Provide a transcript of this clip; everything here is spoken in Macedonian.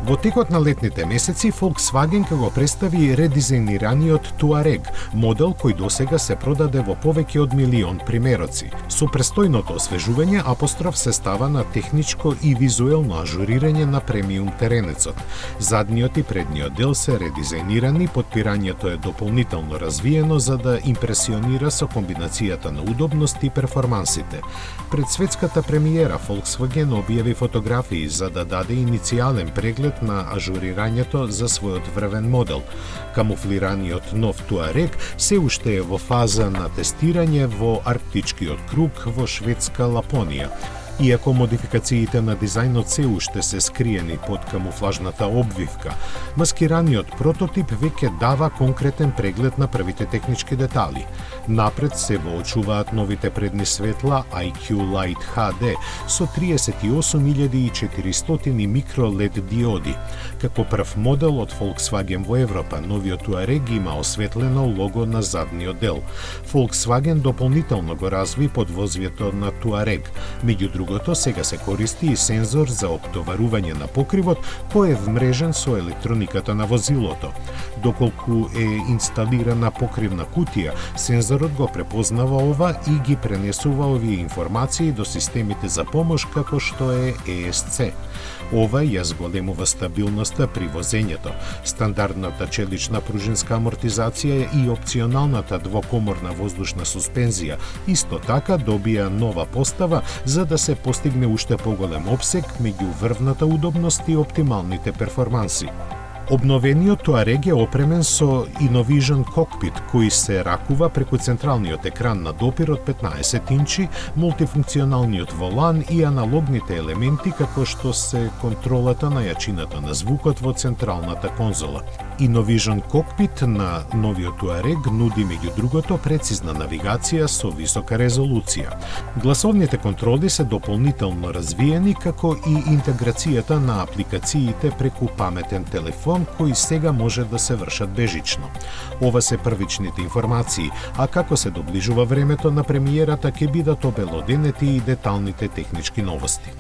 Во текот на летните месеци Volkswagen ќе го представи редизајнираниот Touareg, модел кој досега се продаде во повеќе од 1.000.000 примероци. Со престојното освежување апостроф се става на техничко и визуелно ажурирање на премиум теренецот. Задниот и предниот дел се редизајнирани, подпирањето е дополнително развиено за да импресионира со комбинацијата на удобност и перформансите. Пред светската премиера Volkswagen објави фотографии за да даде иницијален преглед на ажурирањето за својот врвен модел. Камуфлираниот нов Touareg се уште е во фаза на тестирање во Арктичкиот круг во шведска Лапонија. Иако модификациите на дизајнот се уште се скриени под камуфлажната обвивка, маскираниот прототип веќе дава конкретен преглед на првите технички детали. Напред се воочуваат новите предни светла IQ Light HD со 38.400 микро LED диоди. Како прв модел од Volkswagen во Европа, новиот Touareg има осветлено лого на задниот дел. Volkswagen дополнително го разви подвозвието на Touareg. Меѓу другото, сега се користи и сензор за оптоварување на покривот, кој е вмрежен со електрониката на возилото. Доколку е инсталирана покривна кутија, сензорот го препознава ова и ги пренесува овие информации до системите за помош како што е ESC. Ова ја зголемува стабилноста при возењето, стандардната челична пружинска амортизација и опционалната двокоморна воздушна суспензија. Исто така добија нова постава за да се постигне уште поголем опсег меѓу врвната удобност и оптималните перформанси. Обновениот Touareg е опремен со InnoVision Cockpit, кој се ракува преку централниот екран на допир од 15 инчи, мултифункционалниот волан и аналогните елементи како што се контролата на јачината на звукот во централната конзола. InnoVision Cockpit на новиот Touareg нуди меѓу другото прецизна навигација со висока резолуција. Гласовните контроли се дополнително развиени, како и интеграцијата на апликациите преку паметен телефон кои сега може да се вршат бежично. Ова се првичните информации, а како се доближува времето на премиерата ќе бидат обелоденети и деталните технички новости.